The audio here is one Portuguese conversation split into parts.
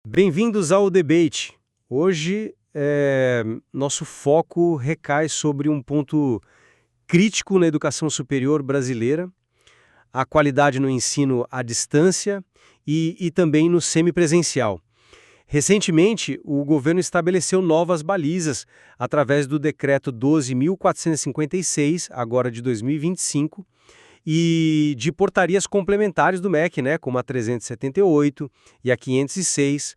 Bem-vindos ao debate. Hoje, nosso foco recai sobre um ponto crítico na educação superior brasileira, a qualidade no ensino à distância e também no semipresencial. Recentemente, o governo estabeleceu novas balizas através do Decreto 12.456, agora de 2025, e de portarias complementares do MEC, né, como a 378 e a 506.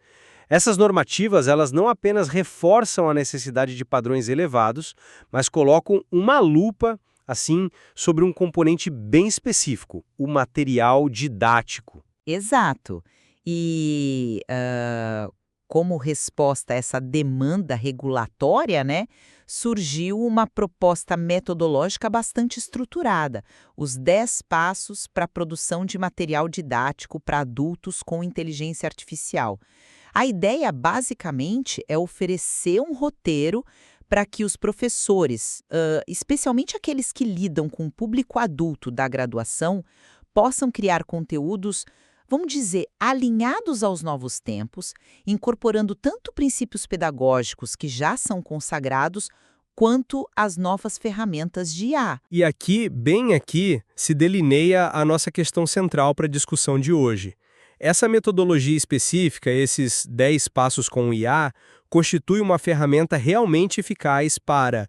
Essas normativas, elas não apenas reforçam a necessidade de padrões elevados, mas colocam uma lupa, assim, sobre um componente bem específico, o material didático. Exato. E como resposta a essa demanda regulatória, né, surgiu uma proposta metodológica bastante estruturada, os 10 passos para a produção de material didático para adultos com inteligência artificial. A ideia, basicamente, é oferecer um roteiro para que os professores, especialmente aqueles que lidam com o público adulto da graduação, possam criar conteúdos, vamos dizer, alinhados aos novos tempos, incorporando tanto princípios pedagógicos que já são consagrados, quanto as novas ferramentas de IA. E aqui, bem aqui, se delineia a nossa questão central para a discussão de hoje. Essa metodologia específica, esses 10 passos com o IA, constitui uma ferramenta realmente eficaz para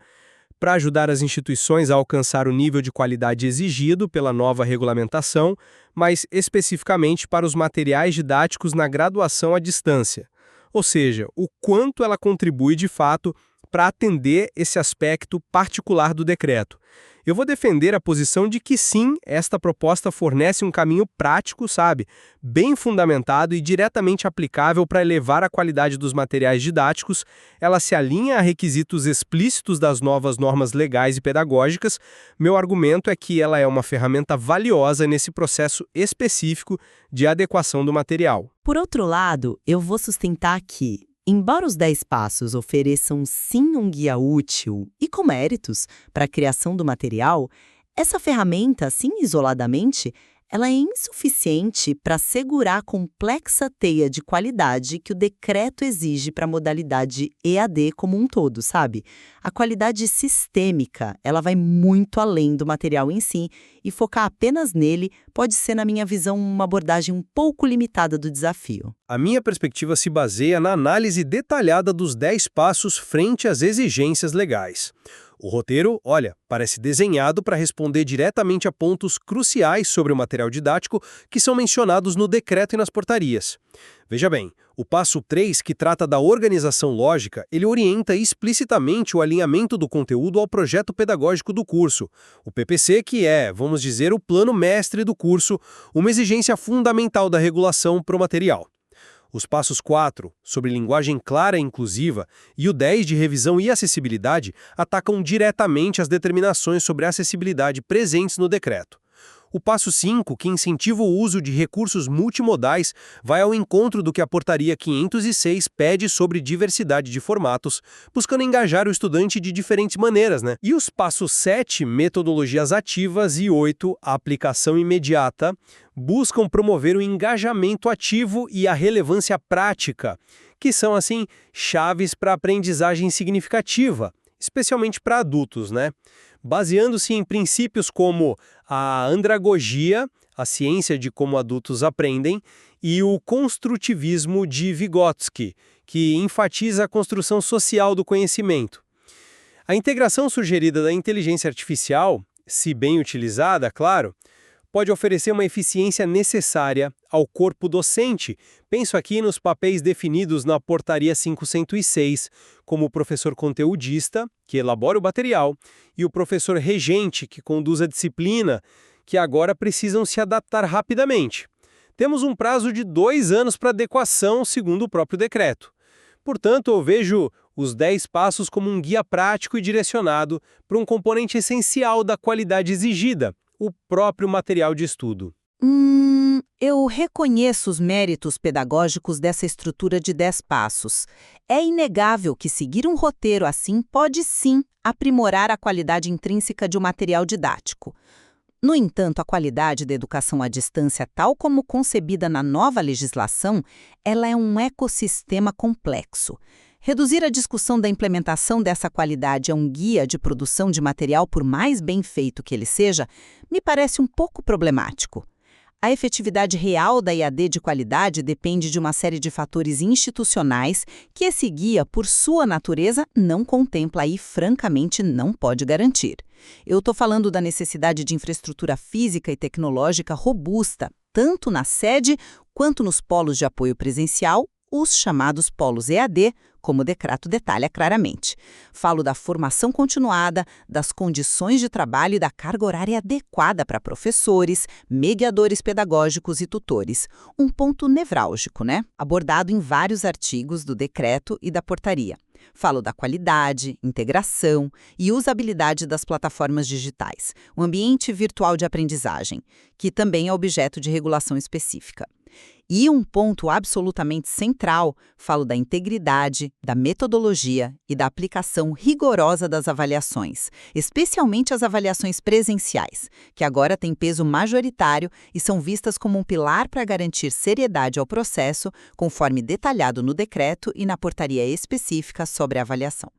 ajudar as instituições a alcançar o nível de qualidade exigido pela nova regulamentação, mas especificamente para os materiais didáticos na graduação à distância. Ou seja, o quanto ela contribui de fato para atender esse aspecto particular do decreto. Eu vou defender a posição de que sim, esta proposta fornece um caminho prático, sabe, bem fundamentado e diretamente aplicável para elevar a qualidade dos materiais didáticos. Ela se alinha a requisitos explícitos das novas normas legais e pedagógicas. Meu argumento é que ela é uma ferramenta valiosa nesse processo específico de adequação do material. Por outro lado, eu vou sustentar que, embora os 10 passos ofereçam sim um guia útil e com méritos para a criação do material, essa ferramenta, assim isoladamente, ela é insuficiente para segurar a complexa teia de qualidade que o decreto exige para a modalidade EAD como um todo, sabe? A qualidade sistêmica, ela vai muito além do material em si, e focar apenas nele pode ser, na minha visão, uma abordagem um pouco limitada do desafio. A minha perspectiva se baseia na análise detalhada dos 10 passos frente às exigências legais. O roteiro, olha, parece desenhado para responder diretamente a pontos cruciais sobre o material didático que são mencionados no decreto e nas portarias. Veja bem, o passo 3, que trata da organização lógica, ele orienta explicitamente o alinhamento do conteúdo ao projeto pedagógico do curso. O PPC, que é, vamos dizer, o plano mestre do curso, uma exigência fundamental da regulação para o material. Os passos 4, sobre linguagem clara e inclusiva, e o 10 de revisão e acessibilidade, atacam diretamente as determinações sobre acessibilidade presentes no decreto. O passo 5, que incentiva o uso de recursos multimodais, vai ao encontro do que a portaria 506 pede sobre diversidade de formatos, buscando engajar o estudante de diferentes maneiras, né? E os passos 7, metodologias ativas, e 8, a aplicação imediata, buscam promover o engajamento ativo e a relevância prática, que são, assim, chaves para a aprendizagem significativa, especialmente para adultos, né? Baseando-se em princípios como a andragogia, a ciência de como adultos aprendem, e o construtivismo de Vygotsky, que enfatiza a construção social do conhecimento. A integração sugerida da inteligência artificial, se bem utilizada, claro, pode oferecer uma eficiência necessária ao corpo docente. Penso aqui nos papéis definidos na Portaria 506, como o professor conteudista, que elabora o material, e o professor regente, que conduz a disciplina, que agora precisam se adaptar rapidamente. Temos um prazo de 2 anos para adequação, segundo o próprio decreto. Portanto, eu vejo os 10 passos como um guia prático e direcionado para um componente essencial da qualidade exigida, o próprio material de estudo. Eu reconheço os méritos pedagógicos dessa estrutura de 10 passos. É inegável que seguir um roteiro assim pode sim aprimorar a qualidade intrínseca de um material didático. No entanto, a qualidade da educação à distância, tal como concebida na nova legislação, ela é um ecossistema complexo. Reduzir a discussão da implementação dessa qualidade a um guia de produção de material, por mais bem feito que ele seja, me parece um pouco problemático. A efetividade real da EAD de qualidade depende de uma série de fatores institucionais que esse guia, por sua natureza, não contempla e, francamente, não pode garantir. Eu estou falando da necessidade de infraestrutura física e tecnológica robusta, tanto na sede quanto nos polos de apoio presencial, os chamados polos EAD, como o decreto detalha claramente. Falo da formação continuada, das condições de trabalho e da carga horária adequada para professores, mediadores pedagógicos e tutores. Um ponto nevrálgico, né? Abordado em vários artigos do decreto e da portaria. Falo da qualidade, integração e usabilidade das plataformas digitais, o ambiente virtual de aprendizagem, que também é objeto de regulação específica. E um ponto absolutamente central, falo da integridade, da metodologia e da aplicação rigorosa das avaliações, especialmente as avaliações presenciais, que agora têm peso majoritário e são vistas como um pilar para garantir seriedade ao processo, conforme detalhado no decreto e na portaria específica sobre a avaliação.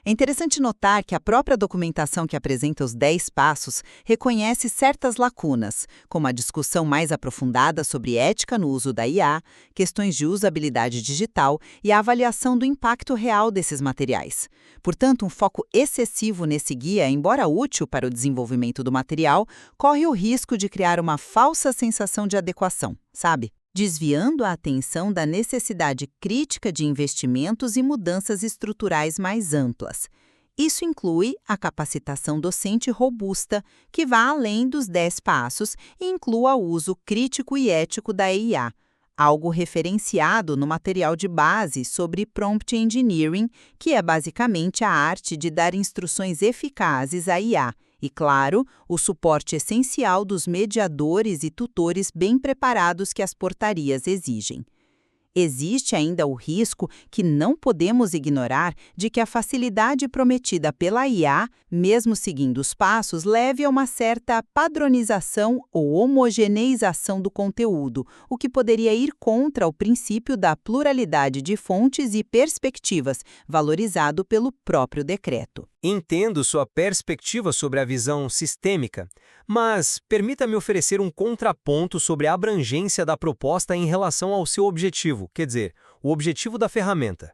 É interessante notar que a própria documentação que apresenta os 10 passos reconhece certas lacunas, como a discussão mais aprofundada sobre ética no uso da IA, questões de usabilidade digital e a avaliação do impacto real desses materiais. Portanto, um foco excessivo nesse guia, embora útil para o desenvolvimento do material, corre o risco de criar uma falsa sensação de adequação, sabe? Desviando a atenção da necessidade crítica de investimentos e mudanças estruturais mais amplas. Isso inclui a capacitação docente robusta, que vá além dos 10 passos e inclua o uso crítico e ético da IA, algo referenciado no material de base sobre Prompt Engineering, que é basicamente a arte de dar instruções eficazes à IA, e, claro, o suporte essencial dos mediadores e tutores bem preparados que as portarias exigem. Existe ainda o risco, que não podemos ignorar, de que a facilidade prometida pela IA, mesmo seguindo os passos, leve a uma certa padronização ou homogeneização do conteúdo, o que poderia ir contra o princípio da pluralidade de fontes e perspectivas, valorizado pelo próprio decreto. Entendo sua perspectiva sobre a visão sistêmica, mas permita-me oferecer um contraponto sobre a abrangência da proposta em relação ao seu objetivo, quer dizer, o objetivo da ferramenta.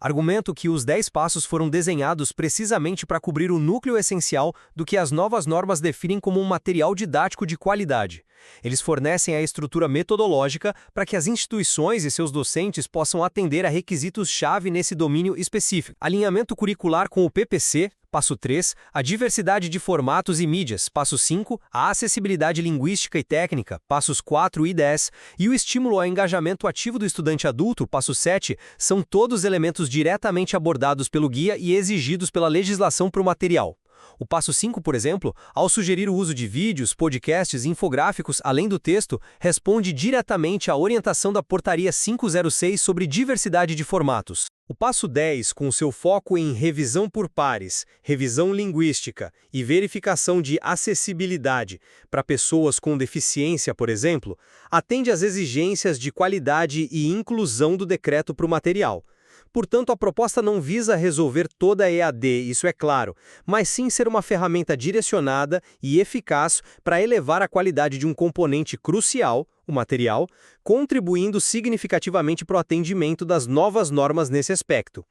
Argumento que os 10 passos foram desenhados precisamente para cobrir o núcleo essencial do que as novas normas definem como um material didático de qualidade. Eles fornecem a estrutura metodológica para que as instituições e seus docentes possam atender a requisitos-chave nesse domínio específico. Alinhamento curricular com o PPC, passo 3, a diversidade de formatos e mídias, passo 5, a acessibilidade linguística e técnica, passos 4 e 10, e o estímulo ao engajamento ativo do estudante adulto, passo 7, são todos elementos diretamente abordados pelo guia e exigidos pela legislação para o material. O passo 5, por exemplo, ao sugerir o uso de vídeos, podcasts e infográficos além do texto, responde diretamente à orientação da Portaria 506 sobre diversidade de formatos. O passo 10, com seu foco em revisão por pares, revisão linguística e verificação de acessibilidade para pessoas com deficiência, por exemplo, atende às exigências de qualidade e inclusão do decreto para o material. Portanto, a proposta não visa resolver toda a EAD, isso é claro, mas sim ser uma ferramenta direcionada e eficaz para elevar a qualidade de um componente crucial, o material, contribuindo significativamente para o atendimento das novas normas nesse aspecto.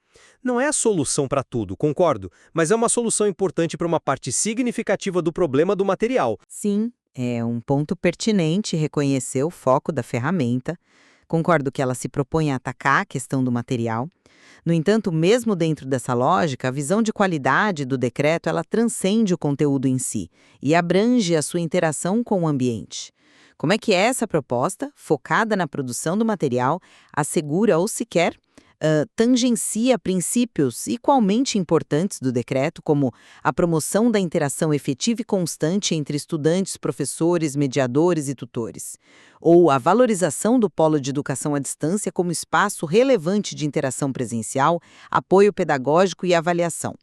Não é a solução para tudo, concordo, mas é uma solução importante para uma parte significativa do problema do material. Sim, é um ponto pertinente reconhecer o foco da ferramenta. Concordo que ela se propõe a atacar a questão do material. No entanto, mesmo dentro dessa lógica, a visão de qualidade do decreto ela transcende o conteúdo em si e abrange a sua interação com o ambiente. Como é que essa proposta, focada na produção do material, assegura ou sequer tangencia princípios igualmente importantes do decreto, como a promoção da interação efetiva e constante entre estudantes, professores, mediadores e tutores, ou a valorização do polo de educação à distância como espaço relevante de interação presencial, apoio pedagógico e avaliação.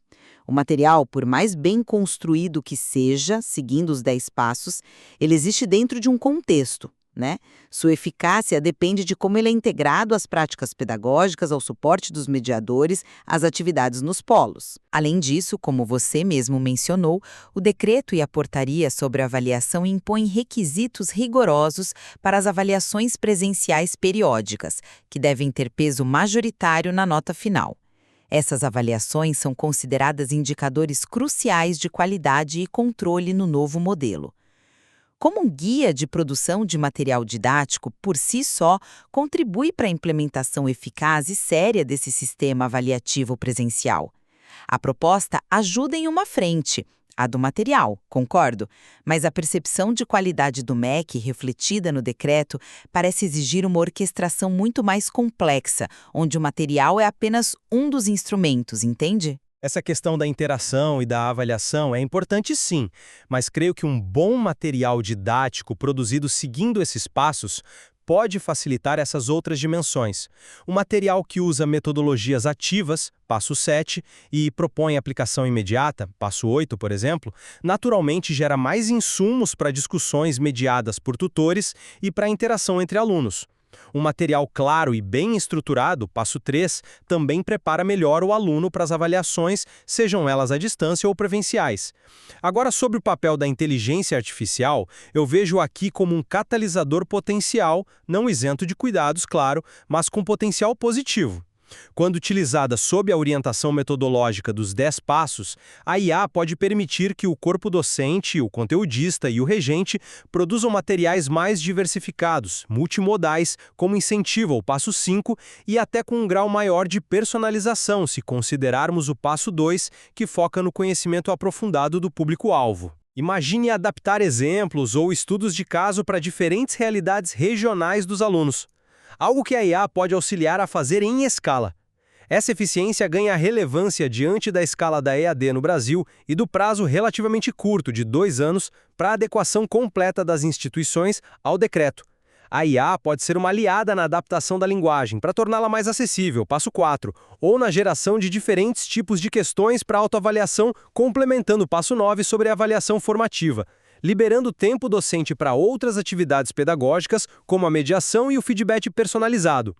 O material, por mais bem construído que seja, seguindo os 10 passos, ele existe dentro de um contexto, né? Sua eficácia depende de como ele é integrado às práticas pedagógicas, ao suporte dos mediadores, às atividades nos polos. Além disso, como você mesmo mencionou, o decreto e a portaria sobre a avaliação impõem requisitos rigorosos para as avaliações presenciais periódicas, que devem ter peso majoritário na nota final. Essas avaliações são consideradas indicadores cruciais de qualidade e controle no novo modelo. Como um guia de produção de material didático, por si só, contribui para a implementação eficaz e séria desse sistema avaliativo presencial. A proposta ajuda em uma frente, a do material, concordo, mas a percepção de qualidade do MEC, refletida no decreto, parece exigir uma orquestração muito mais complexa, onde o material é apenas um dos instrumentos, entende? Essa questão da interação e da avaliação é importante sim, mas creio que um bom material didático produzido seguindo esses passos pode facilitar essas outras dimensões. Um material que usa metodologias ativas, passo 7, e propõe aplicação imediata, passo 8, por exemplo, naturalmente gera mais insumos para discussões mediadas por tutores e para a interação entre alunos. Um material claro e bem estruturado, passo 3, também prepara melhor o aluno para as avaliações, sejam elas à distância ou presenciais. Agora, sobre o papel da inteligência artificial, eu vejo aqui como um catalisador potencial, não isento de cuidados, claro, mas com potencial positivo. Quando utilizada sob a orientação metodológica dos 10 passos, a IA pode permitir que o corpo docente, o conteudista e o regente produzam materiais mais diversificados, multimodais, como incentivo ao passo 5 e até com um grau maior de personalização, se considerarmos o passo 2, que foca no conhecimento aprofundado do público-alvo. Imagine adaptar exemplos ou estudos de caso para diferentes realidades regionais dos alunos. Algo que a IA pode auxiliar a fazer em escala. Essa eficiência ganha relevância diante da escala da EAD no Brasil e do prazo relativamente curto de 2 anos para a adequação completa das instituições ao decreto. A IA pode ser uma aliada na adaptação da linguagem para torná-la mais acessível, passo 4, ou na geração de diferentes tipos de questões para autoavaliação, complementando o passo 9 sobre a avaliação formativa, liberando tempo docente para outras atividades pedagógicas, como a mediação e o feedback personalizado.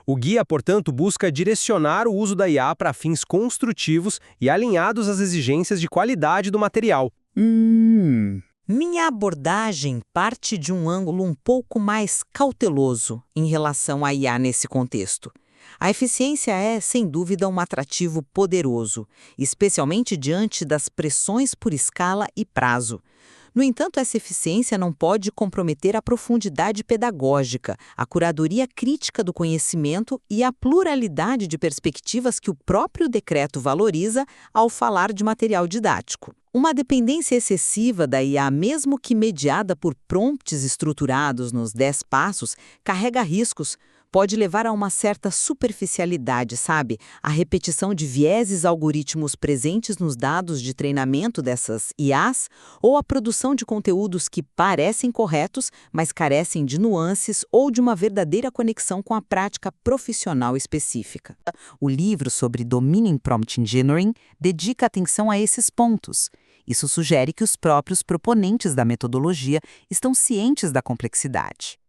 O guia, portanto, busca direcionar o uso da IA para fins construtivos e alinhados às exigências de qualidade do material. Minha abordagem parte de um ângulo um pouco mais cauteloso em relação à IA nesse contexto. A eficiência é, sem dúvida, um atrativo poderoso, especialmente diante das pressões por escala e prazo. No entanto, essa eficiência não pode comprometer a profundidade pedagógica, a curadoria crítica do conhecimento e a pluralidade de perspectivas que o próprio decreto valoriza ao falar de material didático. Uma dependência excessiva da IA, mesmo que mediada por prompts estruturados nos 10 passos, carrega riscos. Pode levar a uma certa superficialidade, sabe? A repetição de vieses algoritmos presentes nos dados de treinamento dessas IAs ou a produção de conteúdos que parecem corretos, mas carecem de nuances ou de uma verdadeira conexão com a prática profissional específica. O livro sobre domínio em Prompt Engineering dedica atenção a esses pontos. Isso sugere que os próprios proponentes da metodologia estão cientes da complexidade.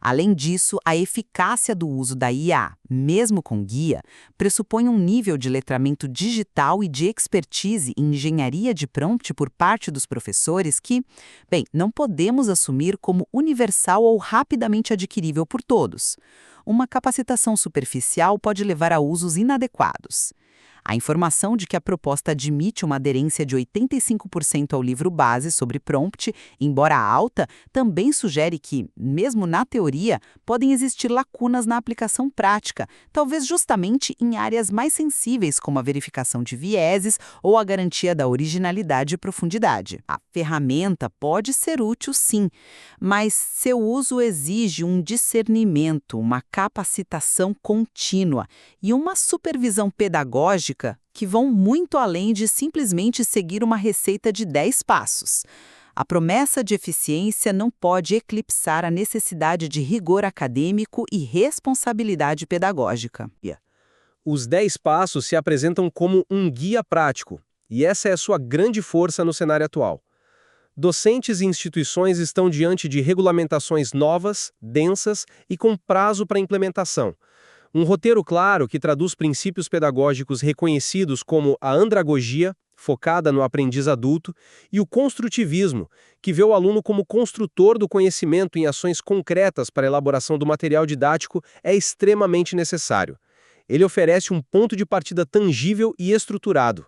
Além disso, a eficácia do uso da IA, mesmo com guia, pressupõe um nível de letramento digital e de expertise em engenharia de prompt por parte dos professores que, bem, não podemos assumir como universal ou rapidamente adquirível por todos. Uma capacitação superficial pode levar a usos inadequados. A informação de que a proposta admite uma aderência de 85% ao livro base sobre prompt, embora alta, também sugere que, mesmo na teoria, podem existir lacunas na aplicação prática, talvez justamente em áreas mais sensíveis como a verificação de vieses ou a garantia da originalidade e profundidade. A ferramenta pode ser útil, sim, mas seu uso exige um discernimento, uma capacitação contínua e uma supervisão pedagógica que vão muito além de simplesmente seguir uma receita de 10 passos. A promessa de eficiência não pode eclipsar a necessidade de rigor acadêmico e responsabilidade pedagógica. Os 10 passos se apresentam como um guia prático. e essa é a sua grande força no cenário atual. Docentes e instituições estão diante de regulamentações novas, densas e com prazo para implementação. Um roteiro claro que traduz princípios pedagógicos reconhecidos como a andragogia, focada no aprendiz adulto, e o construtivismo, que vê o aluno como construtor do conhecimento em ações concretas para a elaboração do material didático, é extremamente necessário. Ele oferece um ponto de partida tangível e estruturado.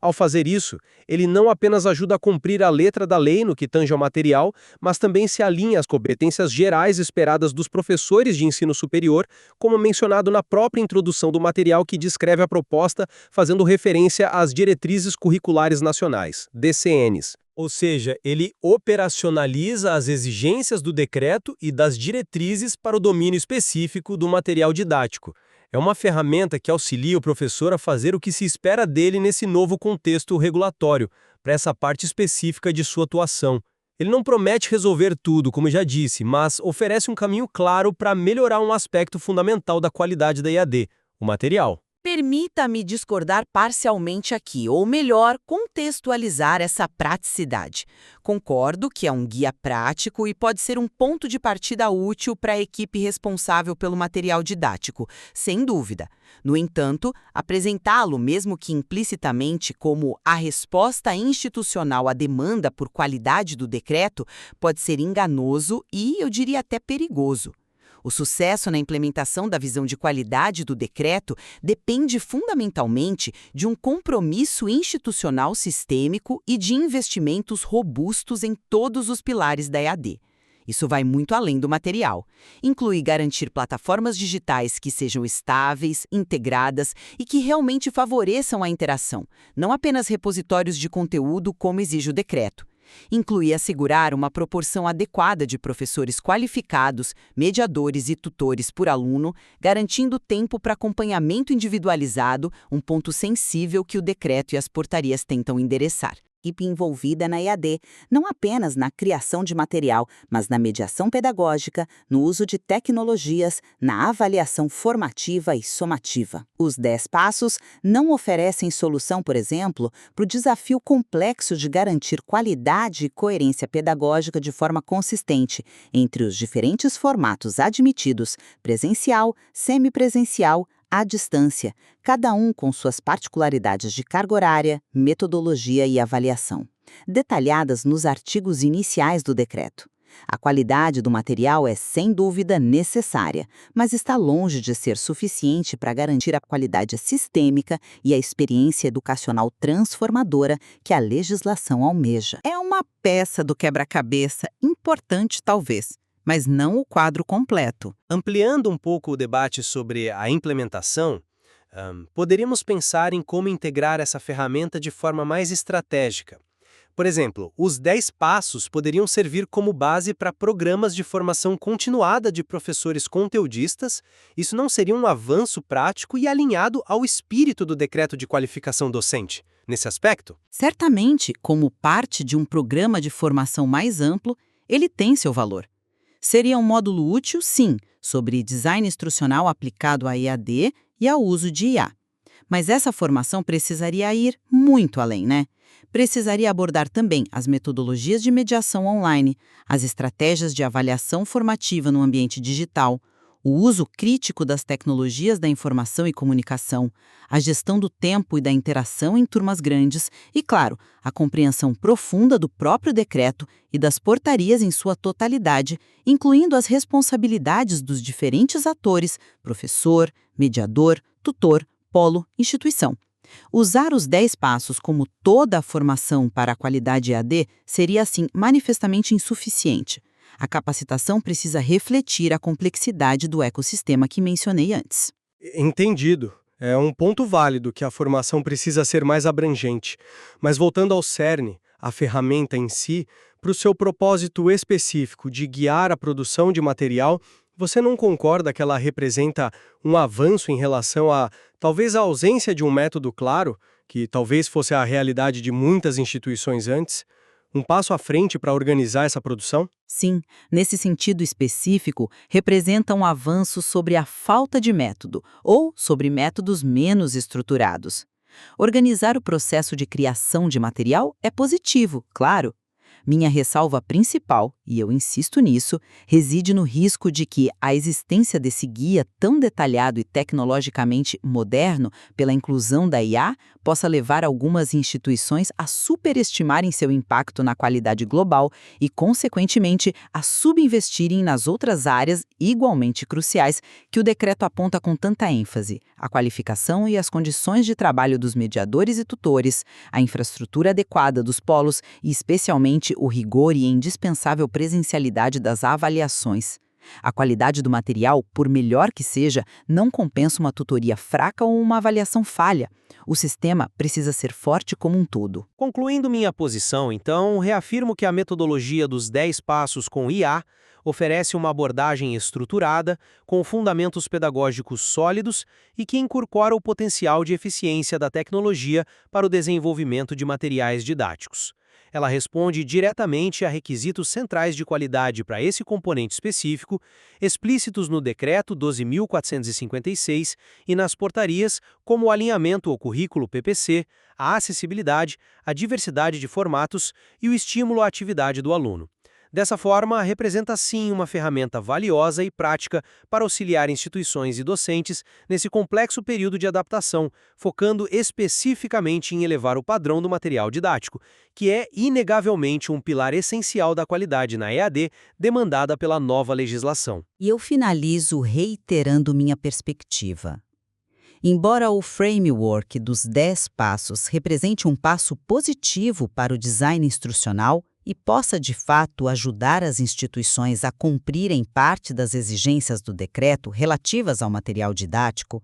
Ao fazer isso, ele não apenas ajuda a cumprir a letra da lei no que tange ao material, mas também se alinha às competências gerais esperadas dos professores de ensino superior, como mencionado na própria introdução do material que descreve a proposta, fazendo referência às Diretrizes Curriculares Nacionais, DCNs. Ou seja, ele operacionaliza as exigências do decreto e das diretrizes para o domínio específico do material didático. É uma ferramenta que auxilia o professor a fazer o que se espera dele nesse novo contexto regulatório, para essa parte específica de sua atuação. Ele não promete resolver tudo, como já disse, mas oferece um caminho claro para melhorar um aspecto fundamental da qualidade da EAD, o material. Permita-me discordar parcialmente aqui, ou melhor, contextualizar essa praticidade. Concordo que é um guia prático e pode ser um ponto de partida útil para a equipe responsável pelo material didático, sem dúvida. No entanto, apresentá-lo, mesmo que implicitamente, como a resposta institucional à demanda por qualidade do decreto, pode ser enganoso e, eu diria, até perigoso. O sucesso na implementação da visão de qualidade do decreto depende fundamentalmente de um compromisso institucional sistêmico e de investimentos robustos em todos os pilares da EAD. Isso vai muito além do material. Inclui garantir plataformas digitais que sejam estáveis, integradas e que realmente favoreçam a interação, não apenas repositórios de conteúdo como exige o decreto. Inclui assegurar uma proporção adequada de professores qualificados, mediadores e tutores por aluno, garantindo tempo para acompanhamento individualizado, um ponto sensível que o decreto e as portarias tentam endereçar. Equipe envolvida na EAD, não apenas na criação de material, mas na mediação pedagógica, no uso de tecnologias, na avaliação formativa e somativa. Os 10 passos não oferecem solução, por exemplo, para o desafio complexo de garantir qualidade e coerência pedagógica de forma consistente entre os diferentes formatos admitidos, presencial, semipresencial, à distância, cada um com suas particularidades de carga horária, metodologia e avaliação, detalhadas nos artigos iniciais do decreto. A qualidade do material é, sem dúvida, necessária, mas está longe de ser suficiente para garantir a qualidade sistêmica e a experiência educacional transformadora que a legislação almeja. É uma peça do quebra-cabeça importante, talvez, mas não o quadro completo. Ampliando um pouco o debate sobre a implementação, poderíamos pensar em como integrar essa ferramenta de forma mais estratégica. Por exemplo, os 10 passos poderiam servir como base para programas de formação continuada de professores conteudistas. Isso não seria um avanço prático e alinhado ao espírito do decreto de qualificação docente, nesse aspecto? Certamente, como parte de um programa de formação mais amplo, ele tem seu valor. Seria um módulo útil, sim, sobre design instrucional aplicado à EAD e ao uso de IA. Mas essa formação precisaria ir muito além, né? Precisaria abordar também as metodologias de mediação online, as estratégias de avaliação formativa no ambiente digital, o uso crítico das tecnologias da informação e comunicação, a gestão do tempo e da interação em turmas grandes e, claro, a compreensão profunda do próprio decreto e das portarias em sua totalidade, incluindo as responsabilidades dos diferentes atores, professor, mediador, tutor, polo, instituição. Usar os 10 passos como toda a formação para a qualidade EAD seria, assim, manifestamente insuficiente. A capacitação precisa refletir a complexidade do ecossistema que mencionei antes. Entendido. É um ponto válido que a formação precisa ser mais abrangente. Mas voltando ao cerne, a ferramenta em si, para o seu propósito específico de guiar a produção de material, você não concorda que ela representa um avanço em relação a, talvez, a ausência de um método claro, que talvez fosse a realidade de muitas instituições antes? Um passo à frente para organizar essa produção? Sim, nesse sentido específico, representa um avanço sobre a falta de método, ou sobre métodos menos estruturados. Organizar o processo de criação de material é positivo, claro. Minha ressalva principal, e eu insisto nisso, reside no risco de que a existência desse guia tão detalhado e tecnologicamente moderno pela inclusão da IA possa levar algumas instituições a superestimarem seu impacto na qualidade global e, consequentemente, a subinvestirem nas outras áreas igualmente cruciais que o decreto aponta com tanta ênfase: a qualificação e as condições de trabalho dos mediadores e tutores, a infraestrutura adequada dos polos e, especialmente, o rigor e a indispensável presencialidade das avaliações. A qualidade do material, por melhor que seja, não compensa uma tutoria fraca ou uma avaliação falha. O sistema precisa ser forte como um todo. Concluindo minha posição, então, reafirmo que a metodologia dos 10 passos com IA oferece uma abordagem estruturada, com fundamentos pedagógicos sólidos e que incorpora o potencial de eficiência da tecnologia para o desenvolvimento de materiais didáticos. Ela responde diretamente a requisitos centrais de qualidade para esse componente específico, explícitos no Decreto 12.456 e nas portarias, como o alinhamento ao currículo PPC, a acessibilidade, a diversidade de formatos e o estímulo à atividade do aluno. Dessa forma, representa sim uma ferramenta valiosa e prática para auxiliar instituições e docentes nesse complexo período de adaptação, focando especificamente em elevar o padrão do material didático, que é inegavelmente um pilar essencial da qualidade na EAD demandada pela nova legislação. E eu finalizo reiterando minha perspectiva. Embora o framework dos 10 passos represente um passo positivo para o design instrucional e possa, de fato, ajudar as instituições a cumprirem parte das exigências do decreto relativas ao material didático,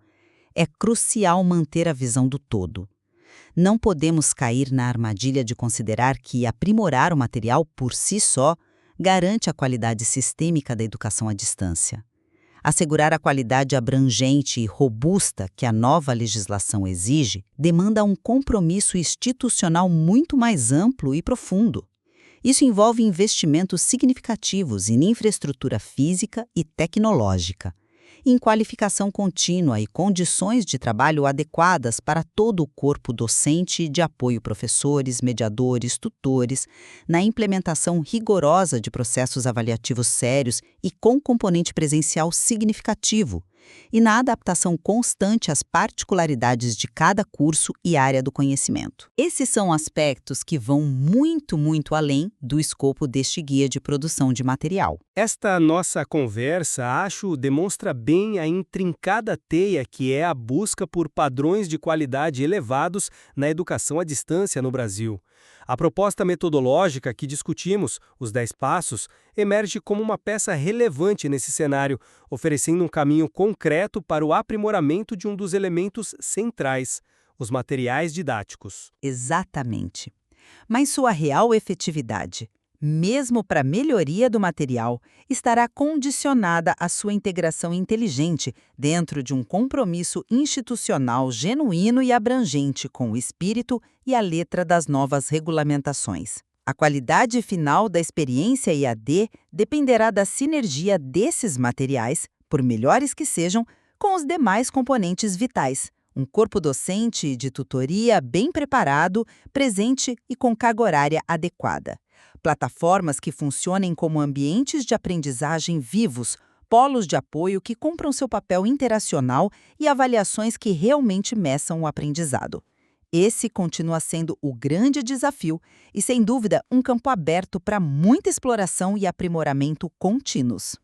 é crucial manter a visão do todo. Não podemos cair na armadilha de considerar que aprimorar o material por si só garante a qualidade sistêmica da educação à distância. Assegurar a qualidade abrangente e robusta que a nova legislação exige demanda um compromisso institucional muito mais amplo e profundo. Isso envolve investimentos significativos em infraestrutura física e tecnológica, em qualificação contínua e condições de trabalho adequadas para todo o corpo docente de apoio professores, mediadores, tutores, na implementação rigorosa de processos avaliativos sérios e com componente presencial significativo, e na adaptação constante às particularidades de cada curso e área do conhecimento. Esses são aspectos que vão muito além do escopo deste guia de produção de material. Esta nossa conversa, acho, demonstra bem a intrincada teia que é a busca por padrões de qualidade elevados na educação à distância no Brasil. A proposta metodológica que discutimos, os 10 passos, emerge como uma peça relevante nesse cenário, oferecendo um caminho concreto para o aprimoramento de um dos elementos centrais, os materiais didáticos. Exatamente. Mas sua real efetividade, mesmo para a melhoria do material, estará condicionada à sua integração inteligente dentro de um compromisso institucional genuíno e abrangente com o espírito e a letra das novas regulamentações. A qualidade final da experiência EAD dependerá da sinergia desses materiais, por melhores que sejam, com os demais componentes vitais. Um corpo docente de tutoria bem preparado, presente e com carga horária adequada. Plataformas que funcionem como ambientes de aprendizagem vivos, polos de apoio que cumpram seu papel interacional e avaliações que realmente meçam o aprendizado. Esse continua sendo o grande desafio e, sem dúvida, um campo aberto para muita exploração e aprimoramento contínuos.